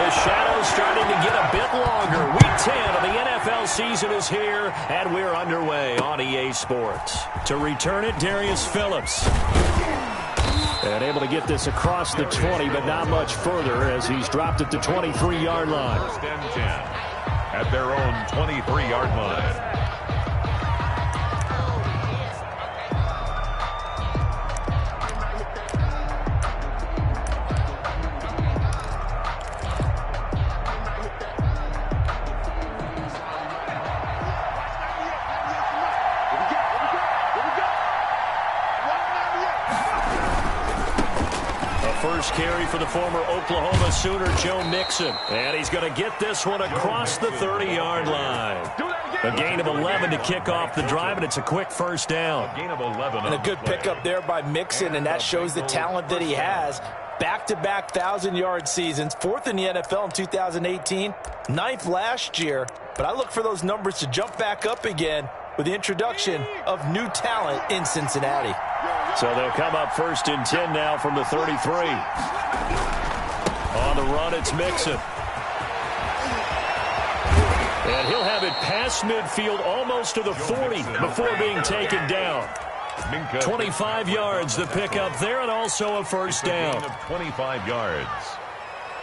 The shadow's starting to get a bit longer. Week 10 of the NFL season is here, and we're underway on EA Sports. To return it, Darius Phillips. And able to get this across the 20, but not much further as he's dropped at the 23-yard line. First and 10 at their own 23-yard line. First carry for the former Oklahoma Sooner, Joe Mixon. And he's going to get this one across the 30-yard line. A gain of 11 to kick off the drive, and it's a quick first down. A gain of 11. And a good pickup there by Mixon, and that shows the talent that he has. Back-to-back 1,000-yard seasons, fourth in the NFL in 2018, ninth last year. But I look for those numbers to jump back up again with the introduction of new talent in Cincinnati. So they'll come up first and 10 now from the 33. On the run, it's Mixon. And he'll have it past midfield almost to the 40 before being taken down. 25 yards the pickup there, and also a first down. 25 yards.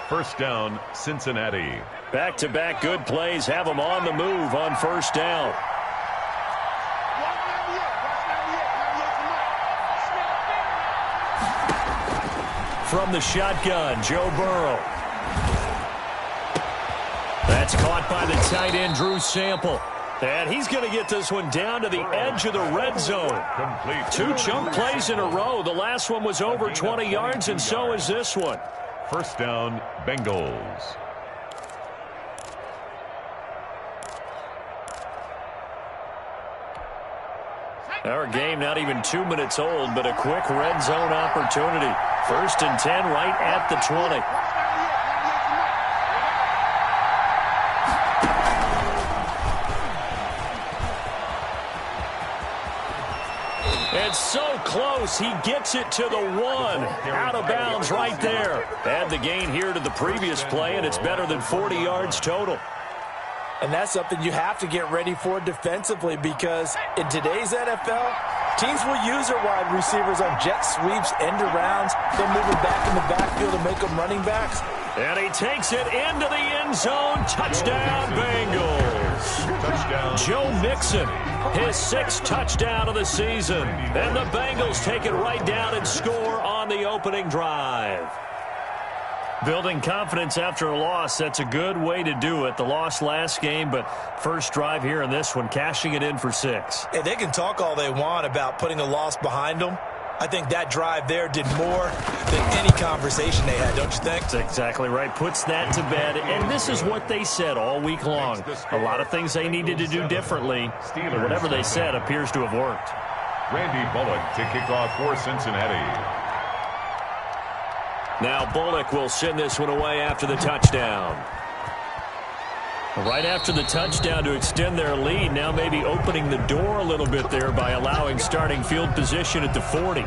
First down, Cincinnati. Back-to-back good plays have them on the move on first down. From the shotgun, Joe Burrow. That's caught by the tight end, Drew Sample. And he's going to get this one down to the edge of the red zone. Complete. Two chunk plays in a row. The last one was over 20 yards, and so is this one. First down, Bengals. Our game not even 2 minutes old, but a quick red zone opportunity. First and 10 right at the 20. It's so close. He gets it to the 1. Out of bounds right there. Add the gain here to the previous play, and it's better than 40 yards total. And that's something you have to get ready for defensively, because in today's NFL, teams will use their wide receivers on jet sweeps, end arounds. They'll move them back in the backfield and make them running backs. And he takes it into the end zone. Touchdown, Bengals. Touchdown. Joe Mixon, his 6th touchdown of the season. And the Bengals take it right down and score on the opening drive. Building confidence after a loss, that's a good way to do it. The loss last game, but first drive here in this one, cashing it in for 6. Hey, they can talk all they want about putting a loss behind them. I think that drive there did more than any conversation they had, don't you think? That's exactly right. Puts that to bed. And this is what they said all week long. A lot of things they needed to do differently. But whatever they said appears to have worked. Randy Bullock to kick off for Cincinnati. Now Bullock will send this one away after the touchdown. Right after the touchdown to extend their lead, now maybe opening the door a little bit there by allowing starting field position at the 40.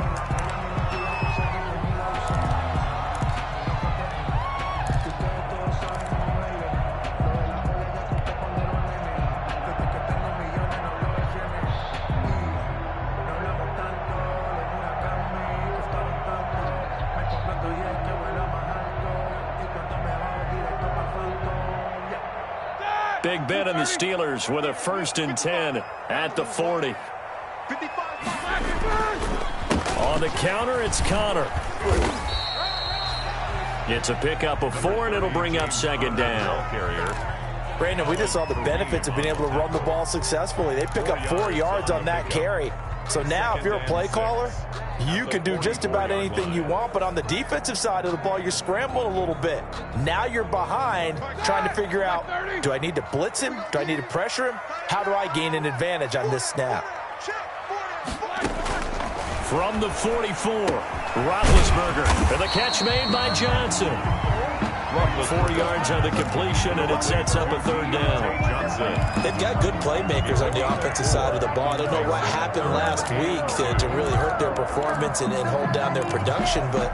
Big Ben and the Steelers with a first and 10 at the 40. On the counter, it's Connor. It's a pickup of 4, and it'll bring up second down. Brandon, we just saw the benefits of being able to run the ball successfully. They pick up 4 yards on that carry. So now if you're a play caller, you can do just about anything you want, but on the defensive side of the ball, you're scrambling a little bit. Now you're behind trying to figure out, do I need to blitz him? Do I need to pressure him? How do I gain an advantage on this snap? From the 44, Roethlisberger, and the catch made by Johnson. 4 yards on the completion, and it sets up a third down. They've got good playmakers on the offensive side of the ball. I don't know what happened last week to really hurt their performance and hold down their production, but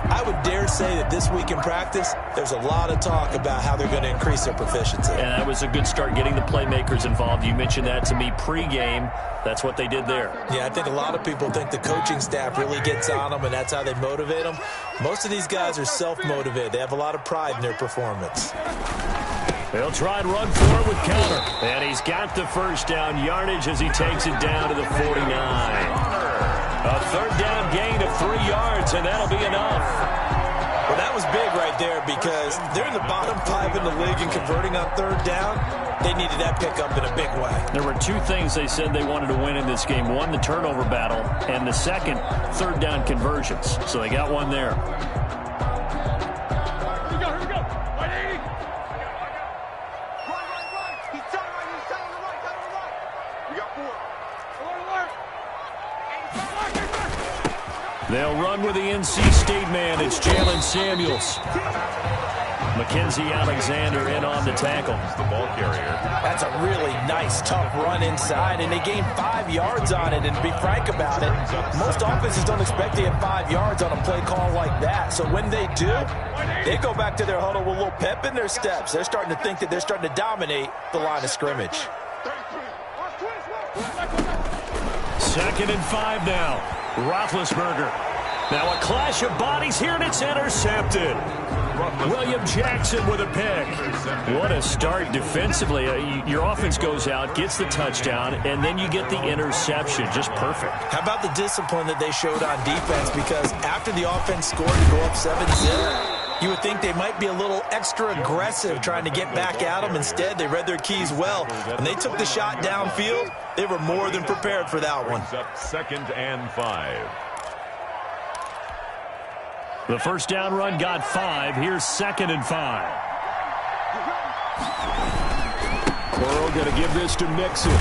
I would dare say that this week in practice, there's a lot of talk about how they're going to increase their proficiency. And that was a good start, getting the playmakers involved. You mentioned that to me pregame. That's what they did there. Yeah, I think a lot of people think the coaching staff really gets on them, and that's how they motivate them. Most of these guys are self-motivated. They have a lot of pride in their performance. They'll try and run for it with counter. And he's got the first down yardage as he takes it down to the 49. A third down gain of 3 yards, and that'll be enough. Well, that was big right there because they're in the bottom 5 in the league and converting on third down. They needed that pickup in a big way. There were 2 things they said they wanted to win in this game. One, the turnover battle, and the second, third down conversions. So they got one there. They'll run with the NC State man. It's Jalen Samuels. Mackenzie Alexander in on the tackle. The ball carrier. That's a really nice, tough run inside, and they gained 5 yards on it. And to be frank about it, most offenses don't expect to get 5 yards on a play call like that. So when they do, they go back to their huddle with a little pep in their steps. They're starting to think that they're starting to dominate the line of scrimmage. 2nd and 5 now. Roethlisberger. Now a clash of bodies here, and it's intercepted. William Jackson with a pick. What a start defensively. Your offense goes out, gets the touchdown, and then you get the interception. Just perfect. How about the discipline that they showed on defense? Because after the offense scored to go up 7-0, you would think they might be a little extra aggressive trying to get back at them. Instead, they read their keys well. When they took the shot downfield, they were more than prepared for that one. Up 2nd and 5. The first down run got 5. Here's 2nd and 5. Burrow going to give this to Mixon.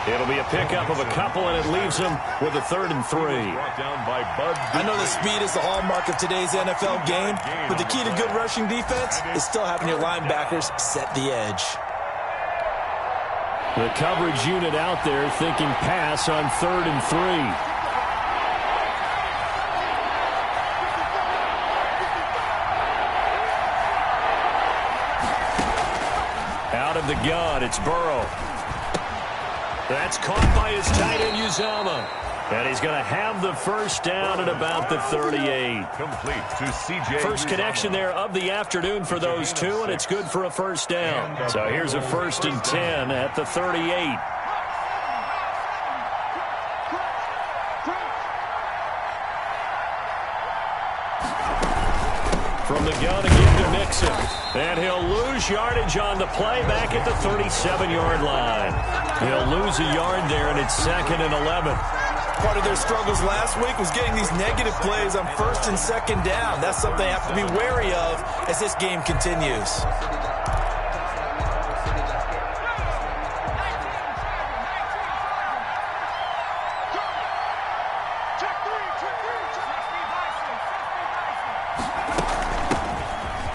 It'll be a pickup of a couple, and it leaves him with a 3rd and 3. I know the speed is the hallmark of today's NFL game, but the key to good rushing defense is still having your linebackers set the edge. The coverage unit out there thinking pass on 3rd and 3. Out of the gun, it's Burrow. That's caught by his tight end, Uzomah. And he's going to have the first down at about the 38. Complete to C.J. First connection there of the afternoon for those two, and it's good for a first down. So here's a 1st and 10 at the 38. From the gun again to Mixon. And he'll lose yardage on the play back at the 37-yard line. He'll lose a yard there, and it's 2nd and 11. Part of their struggles last week was getting these negative plays on 1st and 2nd down. That's something they have to be wary of as this game continues.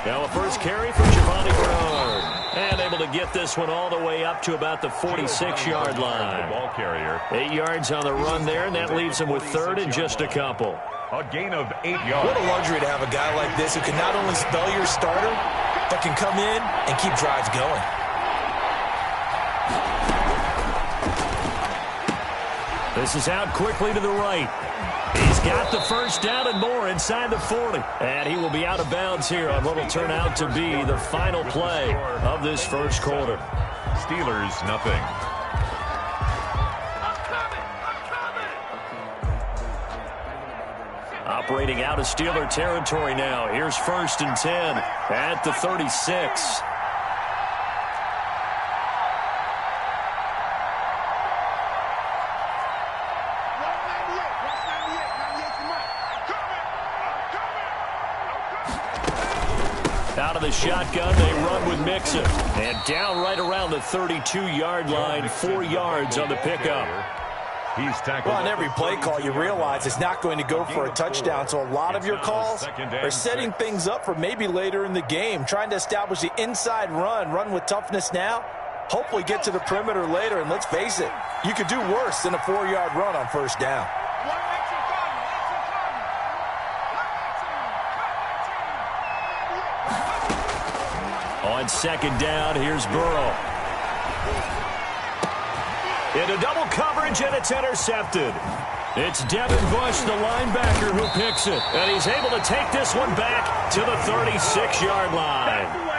Now a first carry for Giovanni Bernard. And able to get this one all the way up to about the 46-yard line. Ball carrier. 8 yards on the run there, and that leaves him with 3rd and just a couple. A gain of 8 yards. What a luxury to have a guy like this who can not only spell your starter, but can come in and keep drives going. This is out quickly to the right. He's got the first down and more inside the 40. And he will be out of bounds here on what will turn out to be the final play of this first quarter. Steelers, nothing. Operating out of Steeler territory now. Here's 1st and 10 at the 36. Out of the shotgun, they run with Mixon. And down right around the 32-yard line, 4 yards on the pickup. He's tackled. Well, on every play call, you realize it's not going to go for a touchdown. So a lot of your calls are setting things up for maybe later in the game, trying to establish the inside run with toughness now, hopefully get to the perimeter later. And let's face it, you could do worse than a 4-yard run on 1st down. On second down, here's Burrow. Into double coverage, and it's intercepted. It's Devin Bush, the linebacker, who picks it. And he's able to take this one back to the 36-yard line.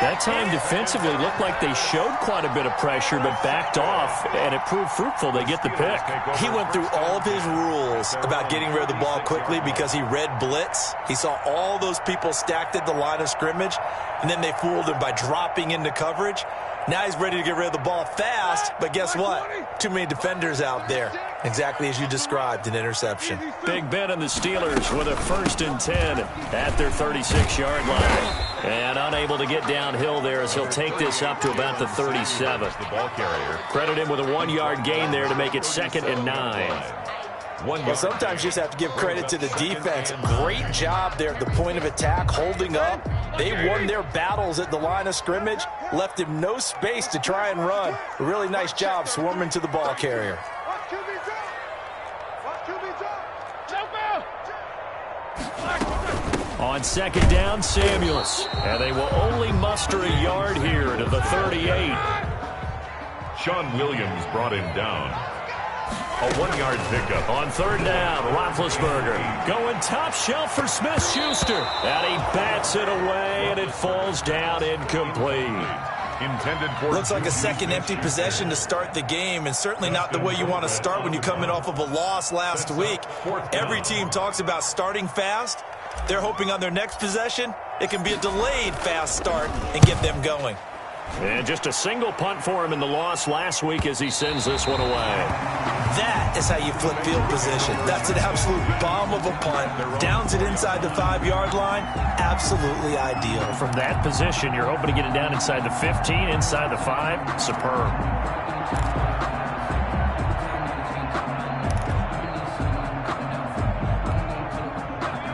That time defensively looked like they showed quite a bit of pressure but backed off, and it proved fruitful. They get the pick. He went through all of his rules about getting rid of the ball quickly because he read blitz. He saw all those people stacked at the line of scrimmage, and then they fooled him by dropping into coverage. Now he's ready to get rid of the ball fast, but guess what? Too many defenders out there. Exactly as you described, an interception. Big Ben and the Steelers with a 1st and 10 at their 36-yard line. And unable to get downhill there as he'll take this up to about the 37. Credit him with a 1-yard gain there to make it 2nd and 9. Well, sometimes you just have to give credit to the defense. Great job there at the point of attack, holding up. They won their battles at the line of scrimmage, left him no space to try and run. A really nice job swarming to the ball carrier. On second down, Samuels. And they will only muster a yard here to the 38. Sean Williams brought him down. A 1-yard pickup. On third down, Roethlisberger going top shelf for Smith-Schuster. And he bats it away, and it falls down incomplete. Intended for Looks like a second empty possession to start the game, and certainly not the way you want to start when you're coming off of a loss last week. Every team talks about starting fast. They're hoping on their next possession, it can be a delayed fast start and get them going. And just a single punt for him in the loss last week as he sends this one away. That is how you flip field position. That's an absolute bomb of a punt. Downs it inside the 5-yard line. Absolutely ideal. From that position, you're hoping to get it down inside the 15, inside the 5. Superb.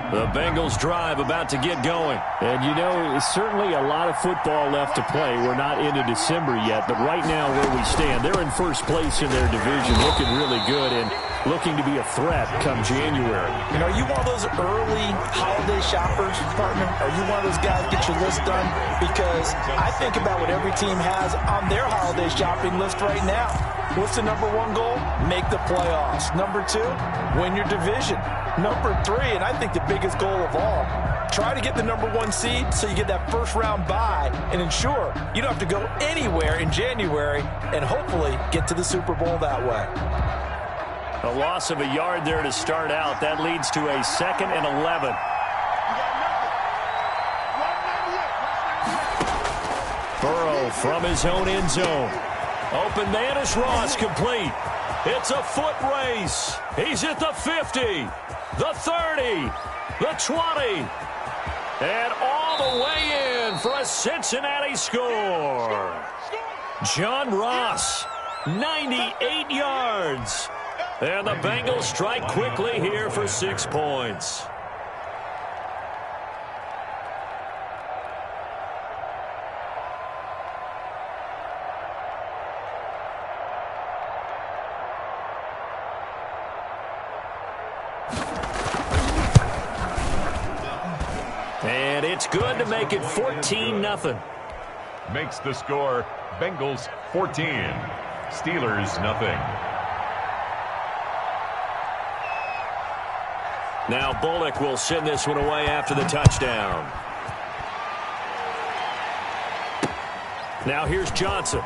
The Bengals drive about to get going. And, you know, certainly a lot of football left to play. We're not into December yet, but right now where we stand, they're in first place in their division, looking really good and looking to be a threat come January. You know, are you one of those early holiday shoppers, partner? Are you one of those guys get your list done? Because I think about what every team has on their holiday shopping list right now. What's the number 1 goal? Make the playoffs. Number 2, win your division. Number 3, and I think the biggest goal of all, try to get the number 1 seed so you get that first-round bye and ensure you don't have to go anywhere in January and hopefully get to the Super Bowl that way. A loss of a yard there to start out. That leads to a 2nd and 11. Burrow from his own end zone. Open man is Ross, complete. It's a foot race. He's at the 50, the 30, the 20, and all the way in for a Cincinnati score. John Ross, 98 yards. And the Bengals strike quickly here for 6 points. And it's good to make it 14-0. makes the score Bengals 14, Steelers nothing. Now Bullock will send this one away after the touchdown. Now here's Johnson.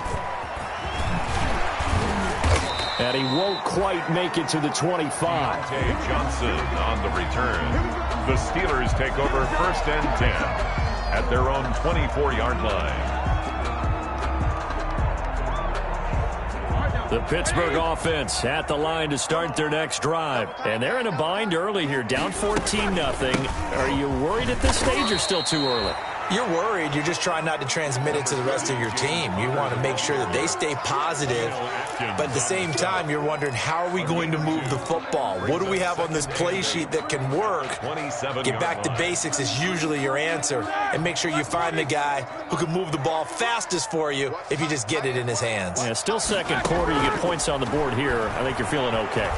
And he won't quite make it to the 25. Tay Johnson on the return. The Steelers take over 1st and 10 at their own 24-yard line. The Pittsburgh offense at the line to start their next drive. And they're in a bind early here, down 14-0. Are you worried at this stage or still too early? You're worried. You're just trying not to transmit it to the rest of your team. You want to make sure that they stay positive. But at the same time, you're wondering, how are we going to move the football? What do we have on this play sheet that can work? Get back to basics is usually your answer. And make sure you find the guy who can move the ball fastest for you if you just get it in his hands. Yeah, still second quarter. You get points on the board here. I think you're feeling okay.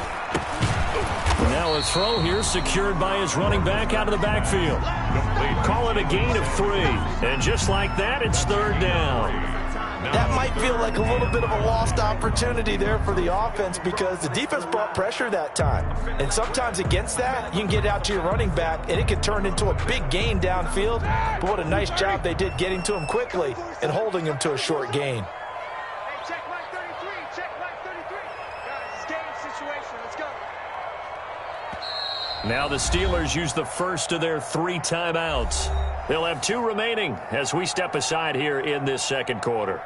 Now Now a throw here secured by his running back out of the backfield. Call it a gain of 3. And just like that, it's third down. That might feel like a little bit of a lost opportunity there for the offense because the defense brought pressure that time. And sometimes against that, you can get out to your running back, and it can turn into a big gain downfield. But what a nice job they did getting to him quickly and holding him to a short gain. Now the Steelers use the first of their 3 timeouts. They'll have 2 remaining as we step aside here in this second quarter.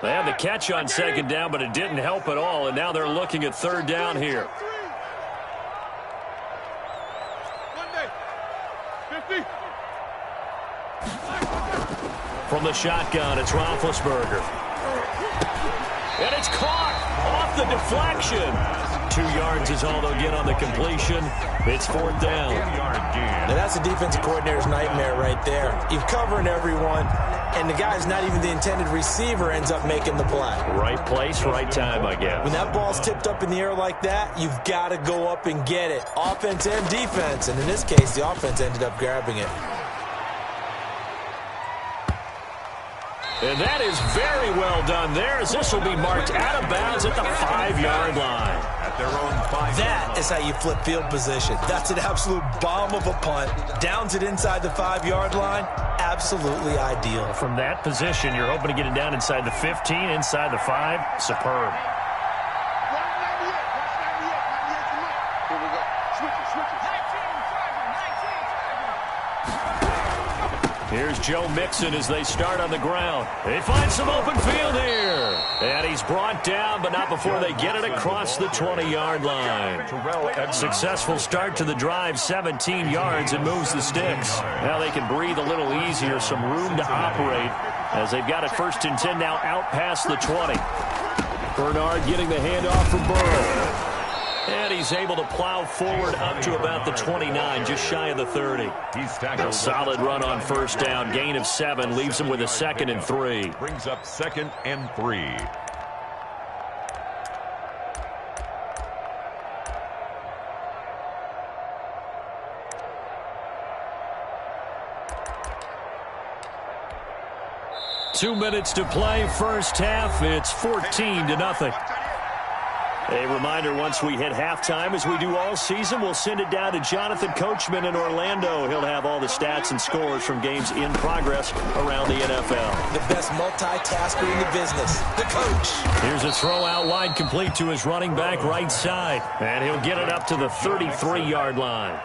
They had the catch on second down, but it didn't help at all, and now they're looking at third down here. From the shotgun, it's Roethlisberger. And it's caught off the deflection. 2 yards is all they'll get on the completion. It's fourth down. Now that's a defensive coordinator's nightmare right there. You're covering everyone, and the guy's not even the intended receiver ends up making the play. Right place, right time, I guess. When that ball's tipped up in the air like that, you've got to go up and get it. Offense and defense, and in this case, the offense ended up grabbing it. And that is very well done there, as this will be marked out of bounds at the 5-yard line. At their own 5. That is how you flip field position. That's an absolute bomb of a punt. Downs it inside the 5-yard line. Absolutely ideal. From that position, you're hoping to get it down inside the 15, inside the 5. Superb. Here's Joe Mixon as they start on the ground. They find some open field here. And he's brought down, but not before they get it across the 20-yard line. Successful start to the drive, 17 yards, and moves the sticks. Now they can breathe a little easier, some room to operate as they've got it 1st and 10 now out past the 20. Bernard getting the handoff from Burrow. And he's able to plow forward up to about the 29, just shy of the 30. A solid run on first down. Gain of 7 leaves him with a 2nd and 3. Brings up 2nd and 3. Two minutes to play, first half. It's 14-0. A reminder, once we hit halftime, as we do all season, we'll send it down to Jonathan Coachman in Orlando. He'll have all the stats and scores from games in progress around the NFL. The best multitasker in the business, the coach. Here's a throw out wide, complete to his running back right side. And he'll get it up to the 33-yard line.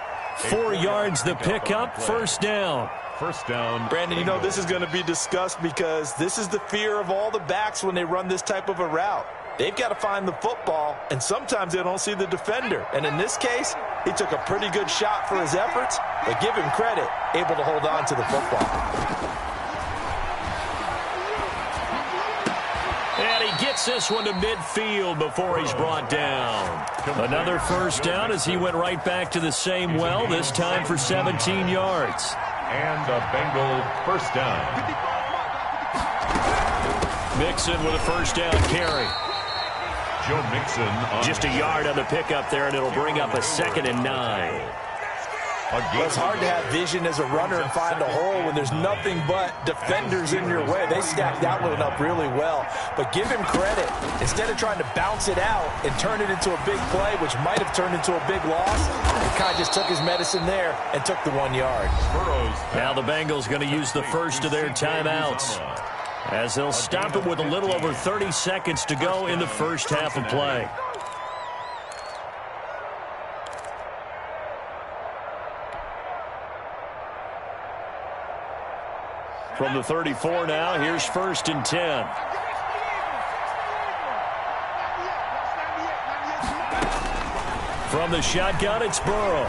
4 yards the pickup, first down. First down. Brandon, you know this is going to be discussed because this is the fear of all the backs when they run this type of a route. They've got to find the football, and sometimes they don't see the defender. And in this case, he took a pretty good shot for his efforts, but give him credit, able to hold on to the football. And he gets this one to midfield before he's brought down. Another first down as he went right back to the same well, this time for 17 yards. And a Bengal first down. Mixon with a first down carry. Joe Mixon on just a yard on the pickup there, and it'll bring up a 2nd and 9. Well, it's hard to have vision as a runner and find a hole when there's nothing but defenders in your way. They stacked that one up really well. But give him credit. Instead of trying to bounce it out and turn it into a big play, which might have turned into a big loss, he kind of just took his medicine there and took the 1 yard. Now the Bengals going to use the first of their timeouts, as they'll stop it with a little over 30 seconds to go in the first half of play. From the 34 now, here's 1st and 10. From the shotgun, it's Burrow.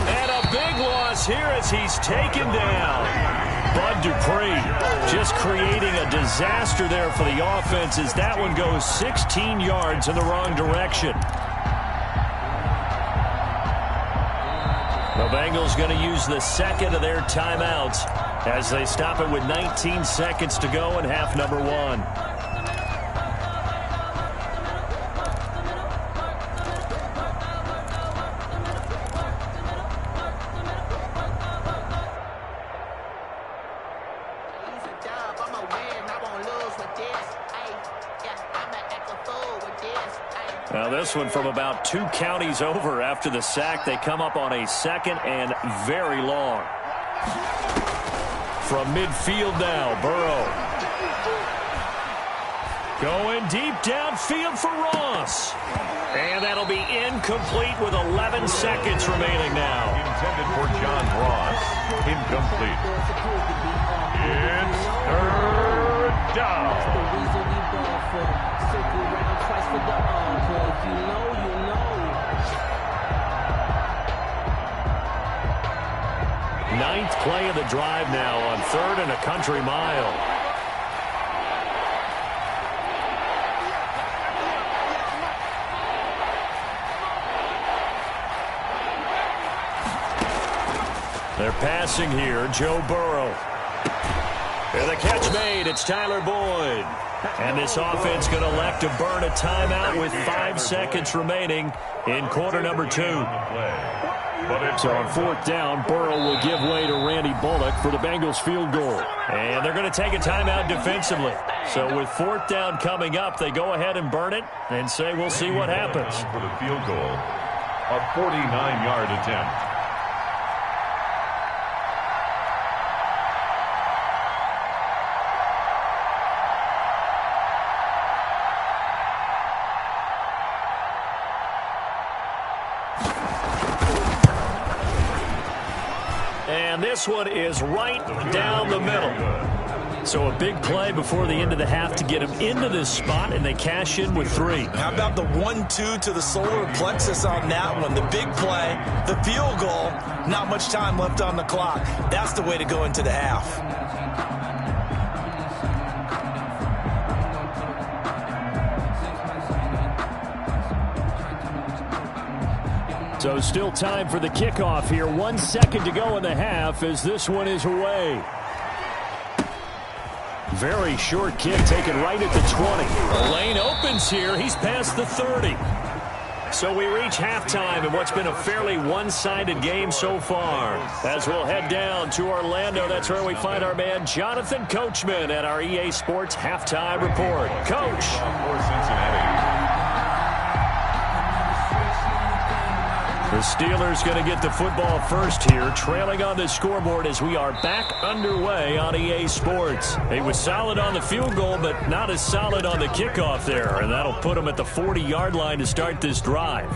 And a big loss here as he's taken down. Bud Dupree just creating a disaster there for the offense as that one goes 16 yards in the wrong direction. The Bengals going to use the second of their timeouts as they stop it with 19 seconds to go in half number one. Now this one from about 2 counties over after the sack. They come up on a second and very long. From midfield now, Burrow. Going deep downfield for Ross. And that'll be incomplete with 11 seconds remaining now. Intended for John Ross. Incomplete. It's third down. Ninth play of the drive now on 3rd and a country mile. They're passing here. Joe Burrow. And the catch made. It's Tyler Boyd. And this offense going to elect to burn a timeout with 5 seconds remaining in quarter number 2. So on 4th down, Burrow will give way to Randy Bullock for the Bengals field goal. And they're going to take a timeout defensively. So with 4th down coming up, they go ahead and burn it and say we'll see what happens. For the field goal, a 49-yard attempt. And this one is right down the middle. So a big play before the end of the half to get him into this spot, and they cash in with 3. How about the 1-2 to the solar plexus on that one? The big play, the field goal, not much time left on the clock. That's the way to go into the half. So still time for the kickoff here. 1 second to go in the half as this one is away. Very short kick taken right at the 20. The lane opens here. He's past the 30. So we reach halftime in what's been a fairly one-sided game so far. As we'll head down to Orlando, that's where we find our man Jonathan Coachman at our EA Sports Halftime Report. Coach. For Cincinnati. The Steelers going to get the football first here, trailing on the scoreboard as we are back underway on EA Sports. He was solid on the field goal, but not as solid on the kickoff there, and that'll put him at the 40-yard line to start this drive.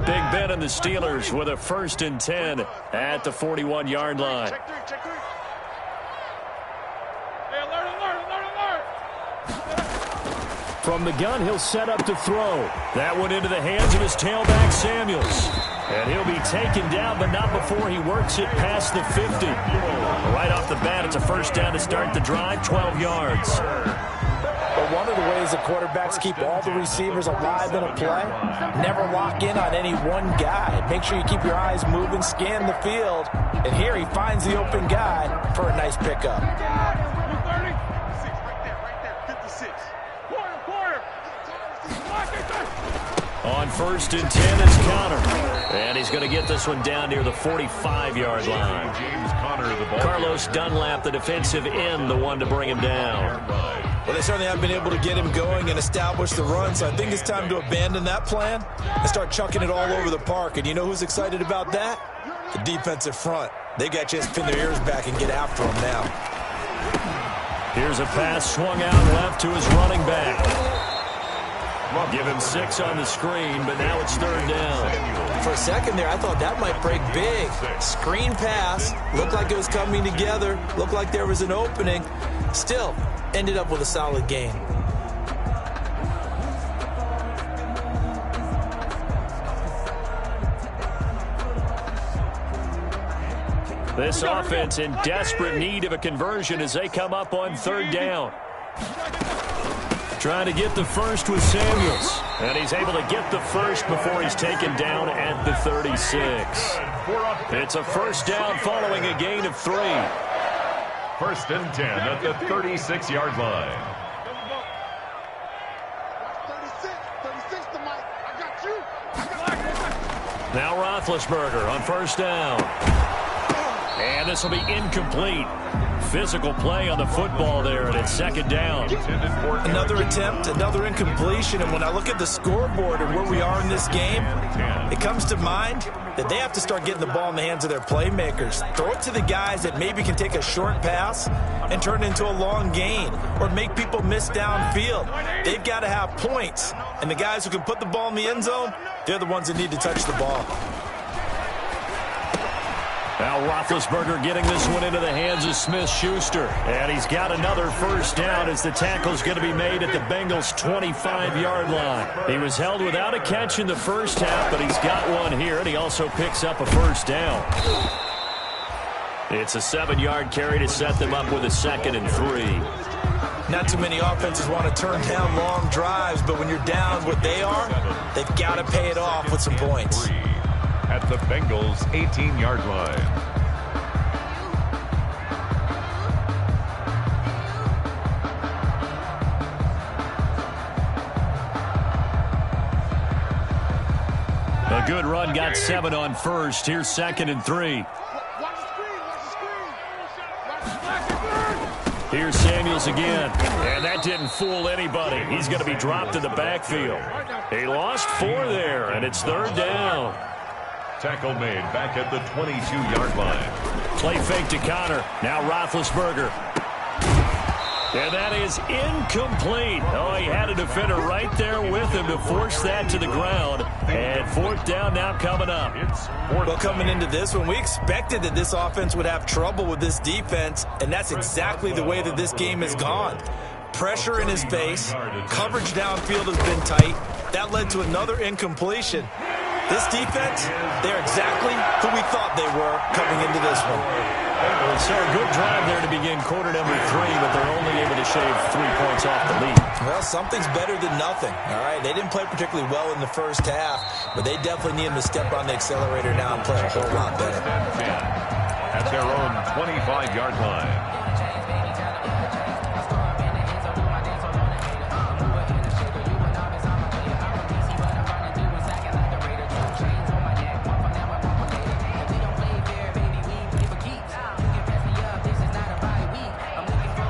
Big Ben and the Steelers with a 1st and 10 at the 41-yard line. From the gun, he'll set up to throw. That one into the hands of his tailback, Samuels. And he'll be taken down, but not before he works it past the 50. Right off the bat, it's a 1st down to start the drive, 12 yards. But one of the ways the quarterbacks keep all the receivers alive in a play, never lock in on any one guy. Make sure you keep your eyes moving, scan the field. And here he finds the open guy for a nice pickup. On 1st and 10 is Conner. And he's going to get this one down near the 45-yard line. Carlos Dunlap, the defensive end, the one to bring him down. Well, they certainly have been able to get him going and establish the run, so I think it's time to abandon that plan and start chucking it all over the park. And you know who's excited about that? The defensive front. They got to just pin their ears back and get after him now. Here's a pass swung out left to his running back. Give him 6 on the screen, but now it's 3rd down. For a second there, I thought that might break big. Screen pass. Looked like it was coming together. Looked like there was an opening. Still, ended up with a solid game. This offense in desperate need of a conversion as they come up on 3rd down. Trying to get the first with Samuels. And he's able to get the first before he's taken down at the 36. It's a first down following a gain of 3. First and 10 at the 36-yard line. Now Roethlisberger on first down. And this will be incomplete. Physical play on the football there, and it's second down. Another attempt, another incompletion, and when I look at the scoreboard and where we are in this game, it comes to mind that they have to start getting the ball in the hands of their playmakers. Throw it to the guys that maybe can take a short pass and turn it into a long gain or make people miss downfield. They've got to have points, and the guys who can put the ball in the end zone, they're the ones that need to touch the ball. Now Roethlisberger getting this one into the hands of Smith-Schuster. And he's got another first down as the tackle's going to be made at the Bengals' 25-yard line. He was held without a catch in the first half, but he's got one here, and he also picks up a first down. It's a 7-yard carry to set them up with a 2nd and 3. Not too many offenses want to turn down long drives, but when you're down what they are, they've got to pay it off with some points. At the Bengals' 18-yard line. A good run, got 7 on first. Here's 2nd and 3. Here's Samuels again. And that didn't fool anybody. He's going to be dropped in the backfield. He lost 4 there, and it's 3rd down. Tackle made back at the 22-yard line. Play fake to Connor. Now Roethlisberger. And that is incomplete. Oh, he had a defender right there with him to force that to the ground. And 4th down now coming up. Well, coming into this one, we expected that this offense would have trouble with this defense, and that's exactly the way that this game has gone. Pressure in his face. Coverage downfield has been tight. That led to another incompletion. This defense, they're exactly who we thought they were coming into this one. So a good drive there to begin quarter number 3, but they're only able to shave 3 points off the lead. Well, something's better than nothing, all right? They didn't play particularly well in the first half, but they definitely need them to step on the accelerator now and play a whole lot better. At their own 25-yard line.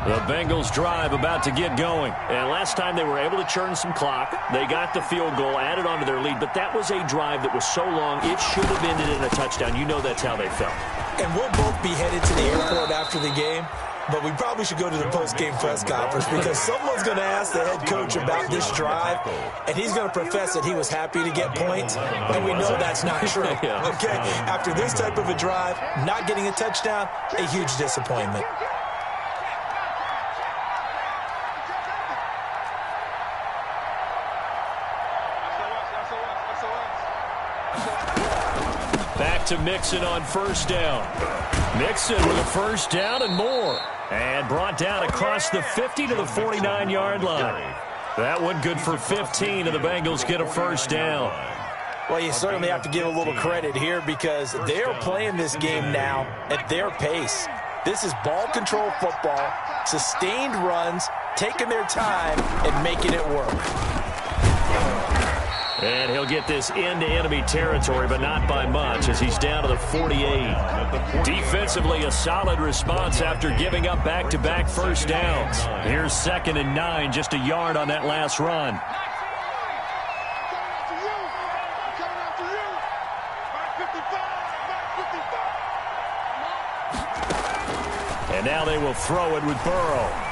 The Bengals drive about to get going. And last time they were able to churn some clock. They got the field goal, added on to their lead. But that was a drive that was so long, it should have ended in a touchdown. You know that's how they felt. And we'll both be headed to the airport after the game. But we probably should go to the post-game press conference because someone's going to ask the head coach about this drive, and he's going to profess that he was happy to get points, and we know that's not true. Okay, after this type of a drive, not getting a touchdown, a huge disappointment. Back to Mixon on first down. Mixon with a first down and more. And brought down across the 50 to the 49-yard line. That one good for 15, and the Bengals get a first down. Well, you certainly have to give a little credit here because they're playing this game now at their pace. This is ball control football, sustained runs, taking their time and making it work. And he'll get this into enemy territory, but not by much as he's down to the 48. Defensively, a solid response after giving up back-to-back first downs. Here's 2nd and 9, just a yard on that last run. And now they will throw it with Burrow.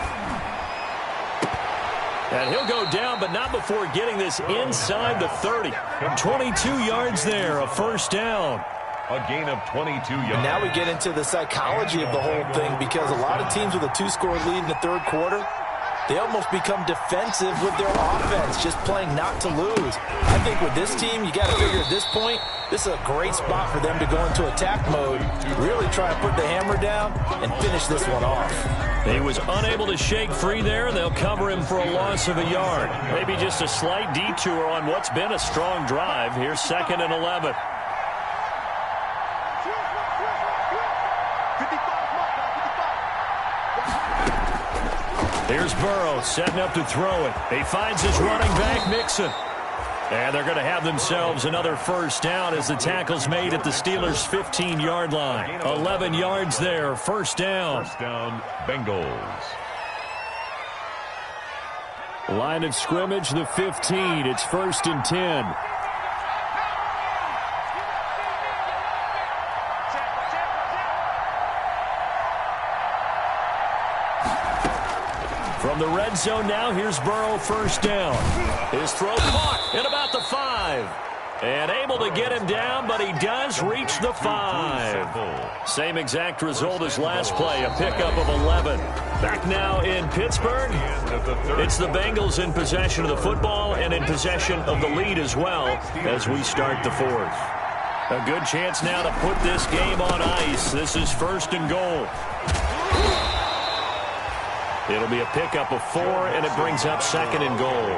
And he'll go down, but not before getting this inside the 30. 22 yards there, a first down. A gain of 22 yards. And now we get into the psychology of the whole thing because a lot of teams with a 2-score lead in the third quarter, they almost become defensive with their offense, just playing not to lose. I think with this team, you got to figure at this point, this is a great spot for them to go into attack mode, really try and put the hammer down and finish this one off. He was unable to shake free there, and they'll cover him for a loss of a yard. Maybe just a slight detour on what's been a strong drive. Here's 2nd and 11. Here's Burrow setting up to throw it. He finds his running back, Mixon. And they're going to have themselves another first down as the tackle's made at the Steelers' 15-yard line. 11 yards there, first down. First down, Bengals. Line of scrimmage, the 15. It's 1st and 10. From the red zone now, here's Burrow, first down. His throw caught at about the 5. And able to get him down, but he does reach the 5. Same exact result as last play, a pickup of 11. Back now in Pittsburgh. It's the Bengals in possession of the football and in possession of the lead as well as we start the 4th. A good chance now to put this game on ice. This is 1st and goal. It'll be a pickup of 4, and it brings up 2nd and goal.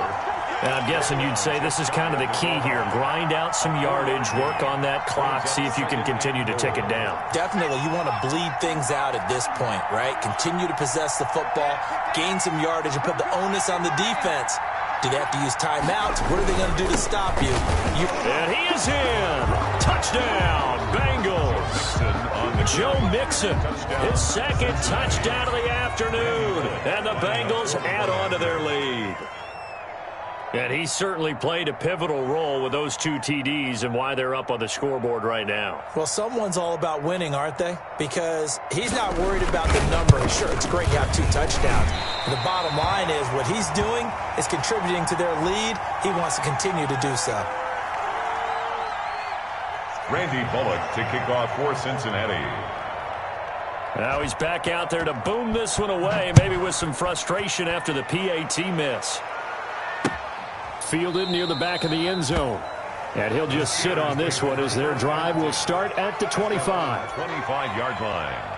And I'm guessing you'd say this is kind of the key here. Grind out some yardage, work on that clock, see if you can continue to tick it down. Definitely, you want to bleed things out at this point, right? Continue to possess the football, gain some yardage, and put the onus on the defense. Do they have to use timeouts? What are they going to do to stop you? And he is in. Touchdown, Bengals. Joe Mixon, his 2nd touchdown of the afternoon. And the Bengals add on to their lead. And he certainly played a pivotal role with those 2 TDs and why they're up on the scoreboard right now. Well, someone's all about winning, aren't they? Because he's not worried about the number. Sure, it's great you have 2 touchdowns. The bottom line is what he's doing is contributing to their lead. He wants to continue to do so. Randy Bullock to kick off for Cincinnati. Now he's back out there to boom this one away, maybe with some frustration after the PAT miss. Fielded near the back of the end zone. And he'll just sit on this one as their drive will start at the 25. 25-yard line.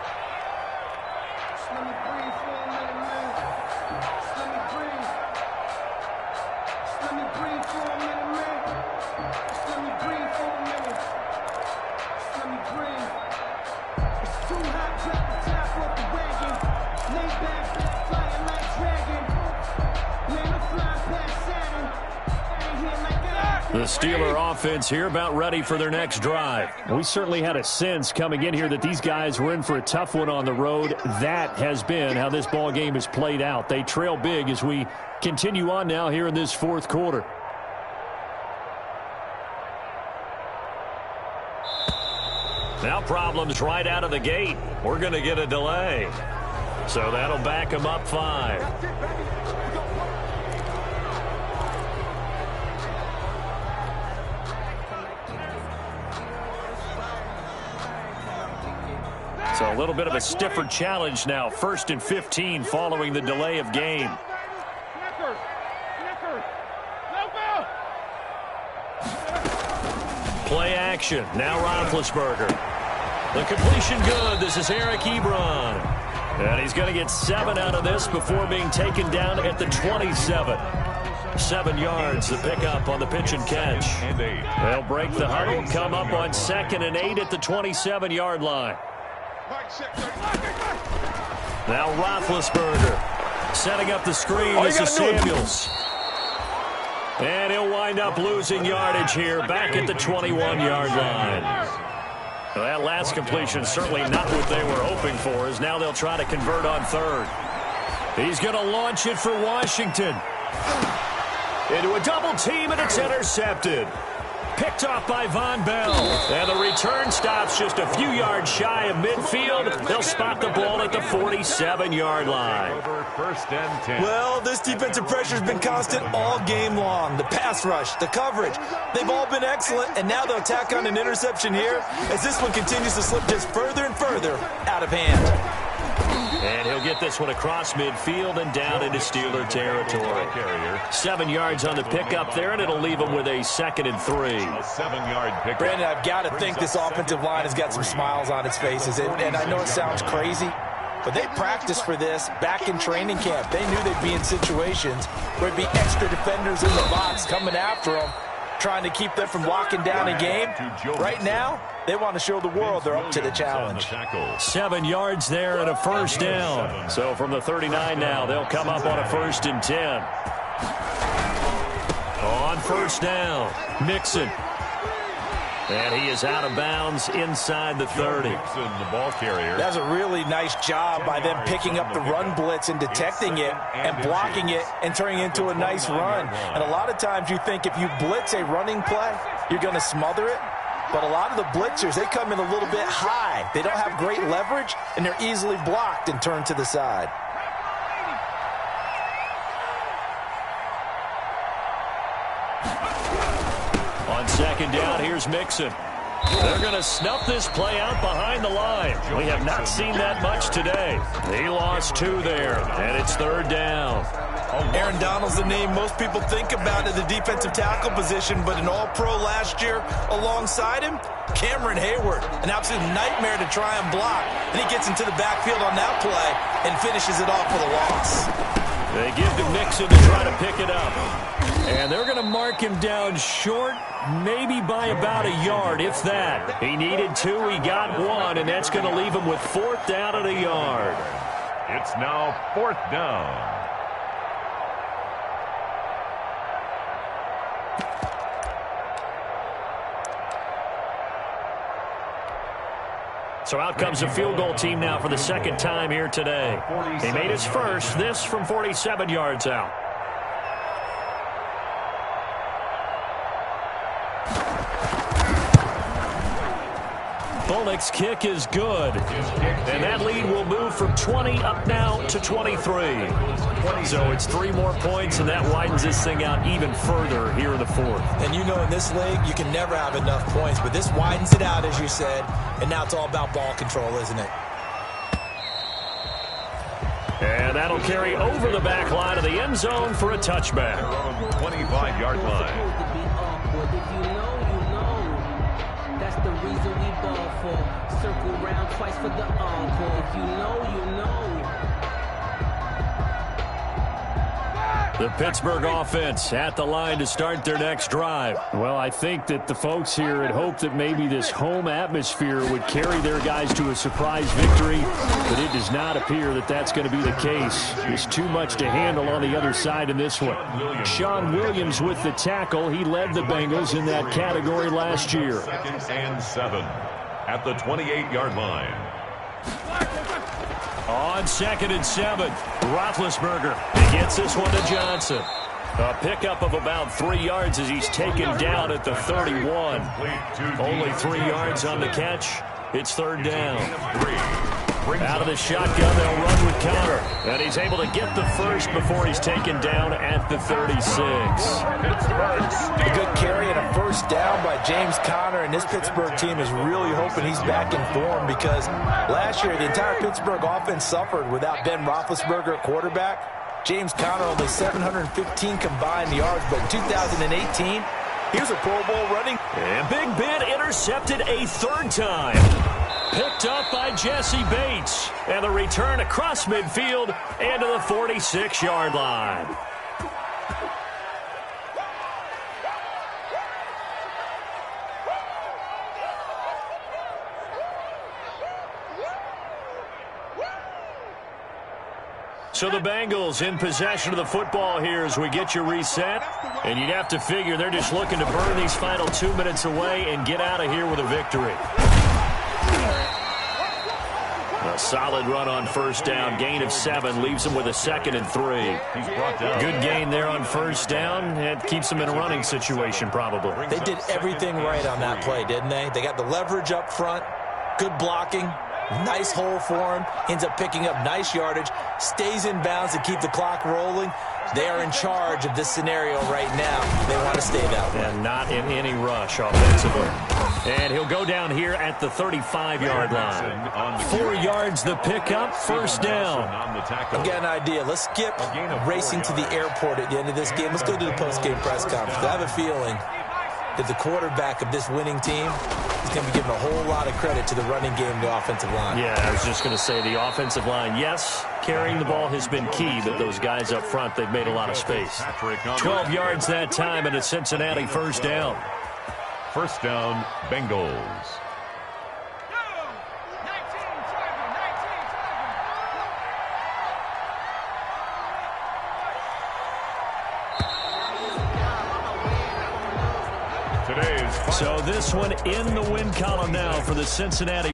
The Steeler offense here about ready for their next drive. We certainly had a sense coming in here that these guys were in for a tough one on the road. That has been how this ball game has played out. They trail big as we continue on now here in this 4th quarter. Now problems right out of the gate. We're going to get a delay. So that'll back them up 5. So a little bit of a stiffer challenge now. 1st and 15 following the delay of game. Play action. Now Roethlisberger. The completion good. This is Eric Ebron. And he's going to get 7 out of this before being taken down at the 27. 7 yards, the pickup on the pitch and catch. They'll break the huddle, come up on 2nd and 8 at the 27-yard line. Now Roethlisberger setting up the screen. This is Samuels. And he'll wind up losing yardage here back at the 21-yard line. Well, that last completion certainly not what they were hoping for, as now they'll try to convert on 3rd. He's going to launch it for Washington. Into a double team, and it's intercepted. Picked off by Von Bell. And the return stops just a few yards shy of midfield. They'll spot the ball at the 47-yard line. First and 10. Well, this defensive pressure has been constant all game long. The pass rush, the coverage, they've all been excellent, and now they'll tack on an interception here as this one continues to slip just further and further out of hand. And he'll get this one across midfield and down into Steeler territory. 7 yards on the pickup there, and it'll leave him with a 2nd and 3. A 7-yard pickup. Brandon, I've got to think this offensive line has got some smiles on its faces. And I know it sounds crazy, but they practiced for this back in training camp. They knew they'd be in situations where it'd be extra defenders in the box coming after them, trying to keep them from locking down a game. Right now, they want to show the world they're up to the challenge. 7 yards there and a 1st down. So from the 39 now, they'll come up on a 1st and 10. On 1st down, Mixon. And he is out of bounds inside the 30. Mixon, the ball carrier. That's a really nice job by them picking up the run blitz and detecting it and blocking it and turning it into a nice run. And a lot of times you think if you blitz a running play, you're going to smother it. But a lot of the blitzers, they come in a little bit high. They don't have great leverage, and they're easily blocked and turned to the side. On 2nd down, here's Mixon. They're going to snuff this play out behind the line. We have not seen that much today. He lost 2 there, and it's 3rd down. Aaron Donald's the name most people think about at the defensive tackle position, but an all-pro last year alongside him, Cameron Hayward, an absolute nightmare to try and block. And he gets into the backfield on that play and finishes it off with a loss. They give to Mixon to try to pick it up. And they're going to mark him down short, maybe by about a yard, if that. He needed 2, he got 1, and that's going to leave him with 4th down and a yard. It's now 4th down. So out comes a field goal team now for the 2nd time here today. He made his first, this from 47 yards out. Bolnick's kick is good. And that lead will move from 20 up now to 23. So it's 3 more points, and that widens this thing out even further here in the 4th. And you know in this league, you can never have enough points, but this widens it out, as you said, and now it's all about ball control, isn't it? And that'll carry over the back line of the end zone for a touchback. 25-yard line. Circle round twice for the encore. If you know, you know. The Pittsburgh offense at the line to start their next drive. Well, I think that the folks here had hoped that maybe this home atmosphere would carry their guys to a surprise victory, but it does not appear that that's going to be the case. There's too much to handle on the other side in this one. Sean Williams with the tackle. He led the Bengals in that category last year. 2nd and 7 at the 28-yard line. On 2nd and 7, Roethlisberger. He gets this one to Johnson. A pickup of about 3 yards as he's taken down at the 31. Only 3 yards on the catch. It's 3rd down. Out of the shotgun, they'll run with Conner. And he's able to get the first before he's taken down at the 36. A good carry and a 1st down by James Conner, and this Pittsburgh team is really hoping he's back in form because last year the entire Pittsburgh offense suffered without Ben Roethlisberger at quarterback. James Conner only 715 combined yards, but in 2018, he was a Pro Bowl running. And Big Ben intercepted a 3rd time. Picked up by Jesse Bates. And the return across midfield and to the 46-yard line. So the Bengals in possession of the football here as we get you reset. And you'd have to figure they're just looking to burn these final 2 minutes away and get out of here with a victory. A solid run on 1st down. Gain of 7 leaves him with a 2nd and 3. Good gain there on 1st down. It keeps him in a running situation probably. They did everything right on that play, didn't they? They got the leverage up front, good blocking, Nice hole for him. Ends up picking up nice yardage. Stays in bounds to keep the clock rolling. They are in charge of this scenario right now. They want to stay that way. And not in any rush offensively. And he'll go down here at the 35-yard line. 4 yards the pickup, first down. I've got an idea. Let's skip racing to the airport at the end of this game. Let's go to the post-game press conference. I have a feeling that the quarterback of this winning team is going to be giving a whole lot of credit to the running game and the offensive line. Yeah, I was just going to say the offensive line, yes, carrying the ball has been key, but those guys up front, they've made a lot of space. 12 yards that time and a Cincinnati first down. First down, Bengals. So this one in the win column now for the Cincinnati